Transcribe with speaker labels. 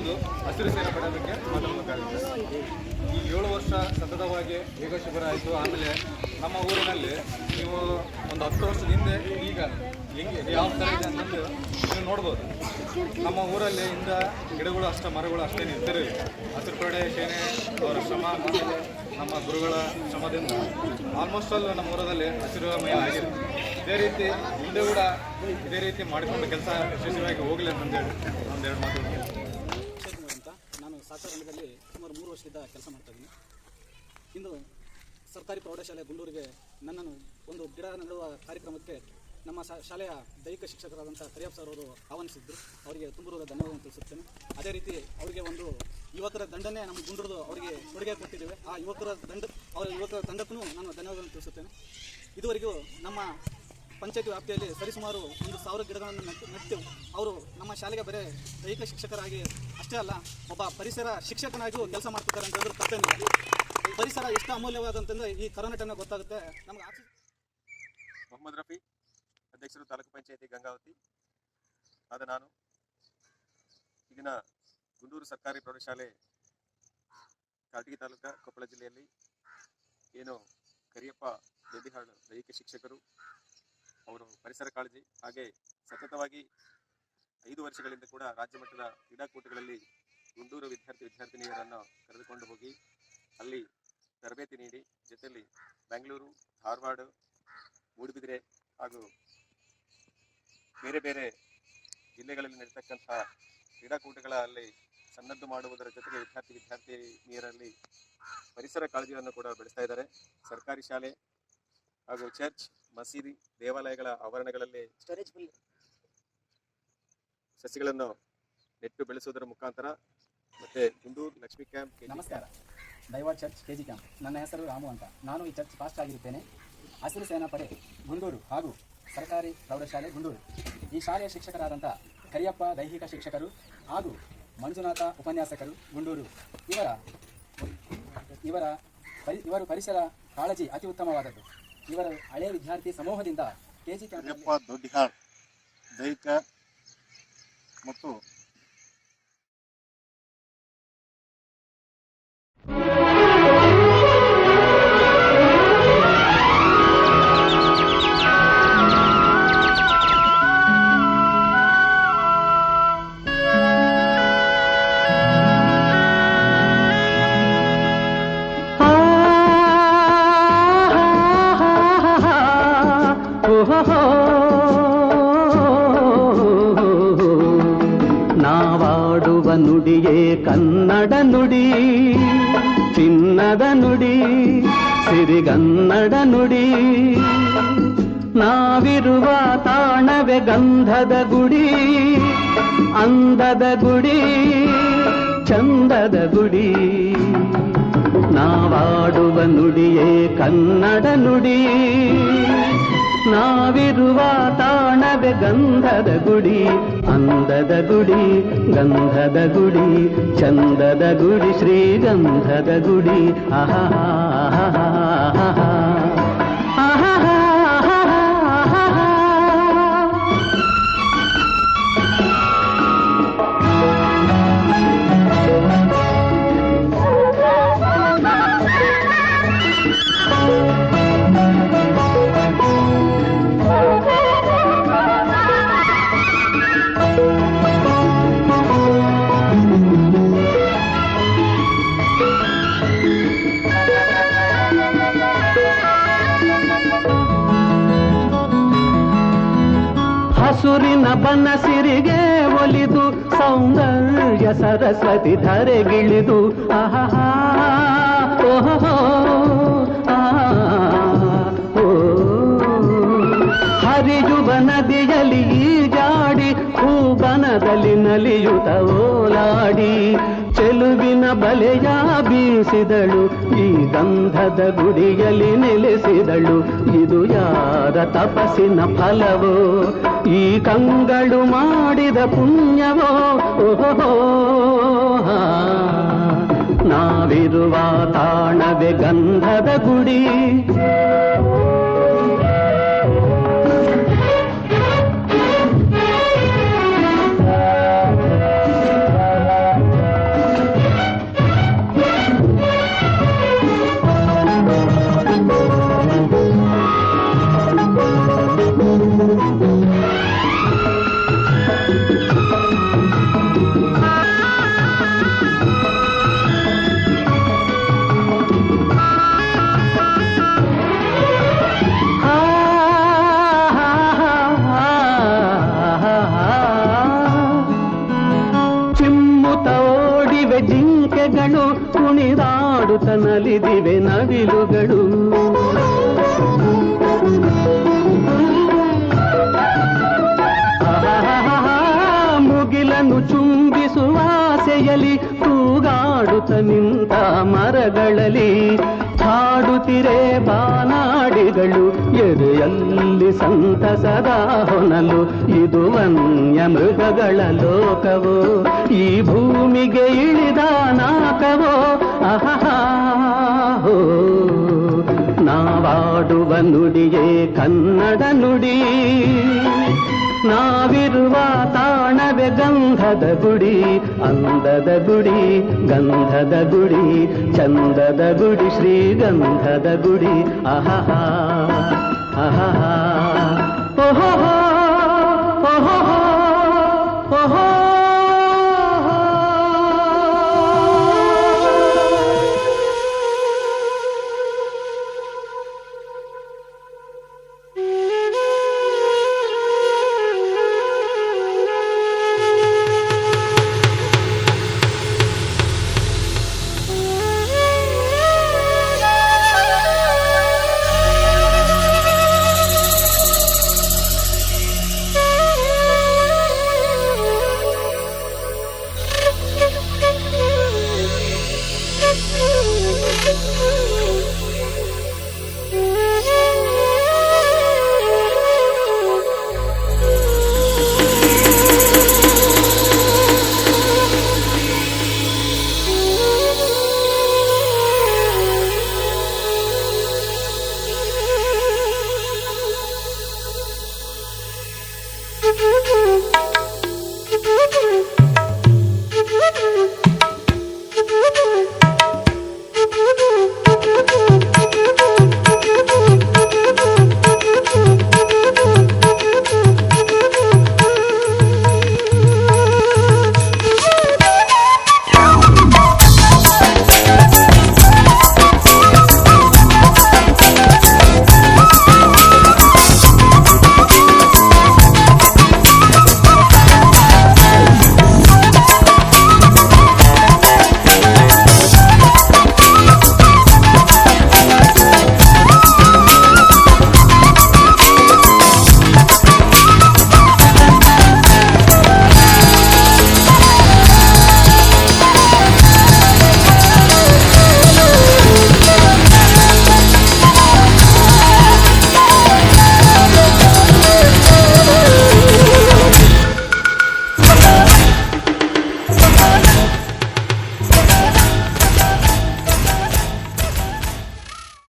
Speaker 1: ಬಂದು ಹಸಿರು ಸೇನೆ ಪಡೆಯೋದಕ್ಕೆ ಮಾತಾಡಬೇಕಾಗುತ್ತೆ. ಈ 7 ವರ್ಷ ಸತತವಾಗಿ ಯೋಗ ಶಿಬಿರ ಆಯಿತು. ಆಮೇಲೆ ನಮ್ಮ ಊರಿನಲ್ಲಿ ನೀವು ಒಂದು 10 ವರ್ಷದ ಹಿಂದೆ ಈಗ ಹೆಂಗೆ ಯಾವ ಥರ ಇದೆ ಅಂತಂದು ನೀವು ನೋಡ್ಬೋದು. ನಮ್ಮ ಊರಲ್ಲಿ ಇಂದ ಗಿಡಗಳು ಅಷ್ಟೇ, ಮರಗಳು ಅಷ್ಟೇ ನಿಂತಿರಲಿಲ್ಲ. ಹಸಿರು ಪಡೆ ಸೇನೆ ಅವರ ಶ್ರಮ ಆಮೇಲೆ ನಮ್ಮ ಗುರುಗಳ ಶ್ರಮದಿಂದ ಆಲ್ಮೋಸ್ಟ್ ಆಲ್ ನಮ್ಮ ಊರಲ್ಲಿ ಹಸಿರುಮಯ ಆಗಿದೆ. ಇದೇ ರೀತಿ ಮುಂದೆ ಕೂಡ ಇದೇ ರೀತಿ ಮಾಡಿಕೊಂಡು ಕೆಲಸ ಯಶಸ್ವಿಯಾಗಿ ಹೋಗಲಿ ಅಂತಂದೇಳಿ ಒಂದೆರಡು ಮಾತು
Speaker 2: ಅಂತ. ನಾನು ಸಾಕ್ಷರ ರಂಗದಲ್ಲಿ ಸುಮಾರು 3 ವರ್ಷದಿಂದ ಕೆಲಸ ಮಾಡ್ತಾ ಇದ್ದೀನಿ. ಇಂದು ಸರ್ಕಾರಿ ಪ್ರೌಢಶಾಲೆ ಗುಂಡೂರಿಗೆ ನನ್ನನ್ನು ಒಂದು ಗಿಡ ನೆಡುವ ಕಾರ್ಯಕ್ರಮಕ್ಕೆ ನಮ್ಮ ಶಾಲೆಯ ದೈಹಿಕ ಶಿಕ್ಷಕರಾದಂಥ ಕರಿಯಪ್ಪ ಸರ್ ಅವರು ಆಹ್ವಾನಿಸಿದ್ರು. ಅವರಿಗೆ ತುಂಬ ಧನ್ಯವಾದ ತಿಳಿಸುತ್ತೇನೆ. ಅದೇ ರೀತಿ ಅವರಿಗೆ ಒಂದು ಯುವಕರ ದಂಡನೆ ನಮ್ಮ ಗುಂಡೂರದು ಅವರಿಗೆ ಕೊಡುಗೆ ಕೊಟ್ಟಿದ್ದೇವೆ. ಆ ಯುವಕರ ತಂಡಕ್ಕೂ ನಾನು ಧನ್ಯವಾದವನ್ನು ತಿಳಿಸುತ್ತೇನೆ. ಇದುವರೆಗೂ ನಮ್ಮ ಪಂಚಾಯತಿ ವ್ಯಾಪ್ತಿಯಲ್ಲಿ ಸರಿಸುಮಾರು 1,000 ಗಿಡಗಳನ್ನು ನೆಟ್ಟು ಅವರು ನಮ್ಮ ಶಾಲೆಗೆ ಬರೀ ದೈಹಿಕ ಶಿಕ್ಷಕರಾಗಿ ಅಷ್ಟೇ ಅಲ್ಲ, ಒಬ್ಬ ಪರಿಸರ ಶಿಕ್ಷಕನಾಗಿಯೂ ಕೆಲಸ ಮಾಡ್ತಿದ್ದಾರೆ ಅಂತ ಹೇಳಿದ್ರೆ ತಪ್ಪೇನಿಲ್ಲ. ಪರಿಸರ ಎಷ್ಟು ಅಮೂಲ್ಯವಾದಂತಂದ್ರೆ ಈ ಕರೋನಾ ಟೈಮ್ನಾಗ ಗೊತ್ತಾಗುತ್ತೆ ನಮ್ಗೆ.
Speaker 3: ಮೊಹಮ್ಮದ್ ರಫಿ, ಅಧ್ಯಕ್ಷರು ತಾಲೂಕು ಪಂಚಾಯತಿ ಗಂಗಾವತಿ ಆದ ನಾನು ಈಗಿನ ಗುಂಡೂರು ಸರ್ಕಾರಿ ಪ್ರೌಢಶಾಲೆ ಕಾರಟಗಿ ತಾಲೂಕು ಕೊಪ್ಪಳ ಜಿಲ್ಲೆಯಲ್ಲಿ ಏನು ಕರಿಯಪ್ಪ ದೊಡ್ಡಿಹಾಳು ದೈಹಿಕ ಶಿಕ್ಷಕರು, ಅವರು ಪರಿಸರ ಕಾಳಜಿ ಹಾಗೆ ಸತತವಾಗಿ 5 ವರ್ಷಗಳಿಂದ ಕೂಡ ರಾಜ್ಯ ಮಟ್ಟದ ಕ್ರೀಡಾಕೂಟಗಳಲ್ಲಿ ಗುಂಡೂರು ವಿದ್ಯಾರ್ಥಿನಿಯರನ್ನು ಕರೆದುಕೊಂಡು ಹೋಗಿ ಅಲ್ಲಿ ತರಬೇತಿ ನೀಡಿ ಜೊತೆಯಲ್ಲಿ ಬೆಂಗಳೂರು, ಧಾರವಾಡ, ಮೂಡುಬಿದಿರೆ ಹಾಗೂ ಬೇರೆ ಬೇರೆ ಜಿಲ್ಲೆಗಳಲ್ಲಿ ನಡೆತಕ್ಕಂಥ ಕ್ರೀಡಾಕೂಟಗಳಲ್ಲಿ ಸನ್ನದ್ದು ಮಾಡುವುದರ ಜೊತೆಗೆ ವಿದ್ಯಾರ್ಥಿನಿಯರಲ್ಲಿ ಪರಿಸರ ಕಾಳಜಿಯನ್ನು ಕೂಡ ಬೆಳೆಸ್ತಾ ಇದ್ದಾರೆ. ಸರ್ಕಾರಿ ಶಾಲೆ ಹಾಗೂ ಚರ್ಚ್, ಮಸೀದಿ, ದೇವಾಲಯಗಳ ಆವರಣಗಳಲ್ಲಿ ಸಸಿಗಳನ್ನು ನೆಟ್ಟು ಬೆಳೆಸುವುದರ ಮುಖಾಂತರ ಮತ್ತೆ ಗುಂಡೂರು ಲಕ್ಷ್ಮೀ ಕ್ಯಾಂಪ್.
Speaker 2: ನಮಸ್ಕಾರ, ದೈವ ಚರ್ಚ್ ಕೆಜಿ ಕ್ಯಾಂಪ್. ನನ್ನ ಹೆಸರು ರಾಮು ಅಂತ. ನಾನು ಈ ಚರ್ಚ್ ಪಾಸ್ಟ್ ಆಗಿರುತ್ತೇನೆ. ಹಸಿರು ಸೇನಾ ಪಡೆ ಗುಂಡೂರು ಹಾಗೂ ಸರ್ಕಾರಿ ಪ್ರೌಢಶಾಲೆ ಗುಂಡೂರು ಈ ಶಾಲೆಯ ಶಿಕ್ಷಕರಾದಂಥ ಕರಿಯಪ್ಪ ದೈಹಿಕ ಶಿಕ್ಷಕರು ಹಾಗೂ ಮಂಜುನಾಥ ಉಪನ್ಯಾಸಕರು ಗುಂಡೂರು ಇವರು ಪರಿಸರ ಕಾಳಜಿ ಅತಿ ಉತ್ತಮವಾದದ್ದು. ಇವರು ಹಳೆಯ ವಿದ್ಯಾರ್ಥಿ ಸಮೂಹದಿಂದ ಕೆಜಿ
Speaker 3: ಕರಿಯಪ್ಪ ದೊಡ್ಡಿಹಾಳ್ ದೈಹಿಕ ಮತ್ತು
Speaker 4: ನಾವಾಡುವ ನುಡಿಯೇ ಕನ್ನಡ ನುಡಿ, ಚಿನ್ನದ ನುಡಿ, ಸಿರಿಗನ್ನಡ ನುಡಿ. ನಾವಿರುವ ತಾಣವೇ ಗಂಧದ ಗುಡಿ, ಅಂದದ ಗುಡಿ, ಚಂದದ ಗುಡಿ. ನಾವಾಡುವ ನುಡಿಯೇ ಕನ್ನಡ ನುಡಿ, ನಾವಿರುವ ತಾಣವೇ ಗಂಧದ ಗುಡಿ, ಅಂದದ ಗುಡಿ, ಗಂಧದ ಗುಡಿ, ಚಂದದ ಗುಡಿ, ಶ್ರೀಗಂಧದ ಗುಡಿ. ಆಹಾ ಹಸುರಿನ ಬನಸಿರಿಗೆ ಒಲಿದು ಸೌಂದರ್ಯ ಸರಸ್ವತಿ ಧರೆಗಿಳಿದು ಆಹಾ ಓಹೋ ಹರಿಯುವ ನದಿಯಲ್ಲಿ ಜಾಡಿ ಹೂಬನದಲ್ಲಿ ನಲಿಯುತ್ತ ಓಲಾಡಿ ಚೆಲುವಿನ ಬಲೆಯ ಬೀಸಿದಳು, ಈ ಗಂಧದ ಗುಡಿಯಲ್ಲಿ ನೆಲೆಸಿದಳು. ಇದು ಯಾರ ತಪಸ್ಸಿನ ಫಲವೋ, ಈ ಕಂಗಳು ಮಾಡಿದ ಪುಣ್ಯವೋ. ಓಹೋ ನಾವಿರುವ ತಾಣವೇ ಗಂಧದ ಗುಡಿ. ಕುಣಿದಾಡುತ್ತ ನಲಿದಿವೆ ನವಿಲುಗಳು. ಮುಗಿಲನ್ನು ಚುಂಬಿಸುವ ಆಸೆಯಲಿ ತೂಗಾಡುತ್ತ ನಿಂತ ಮರಗಳಲ್ಲಿ ಹಾಡುತ್ತಿರೆ ಬಾನಾಡಿಗಳು. ಎದೆಯಲ್ಲಿ ಸಂತಸದ ಹೊನಲು, ಇದು ವನ್ಯ ಮೃಗಗಳ ಲೋಕವೋ, ಈ ಭೂಮಿಗೆ ಇಳಿದ ನಾಕವೋ. ಅಹಹೋ, ನಾವಾಡುವ ನುಡಿಯೇ ಕನ್ನಡ ನುಡಿ, ನಾವಿರುವ ತಾಣವೇ ಗಂಧದ ಗುಡಿ. ಅಂದದ ಗುಡಿ, ಗಂಧದ ಗುಡಿ, ಚಂದದ ಗುಡಿ, ಶ್ರೀಗಂಧದ ಗುಡಿ. ಆಹಾ ಆಹಾ ಓಹೋ ಓಹೋ ಓಹೋ.
Speaker 5: Mm-hmm.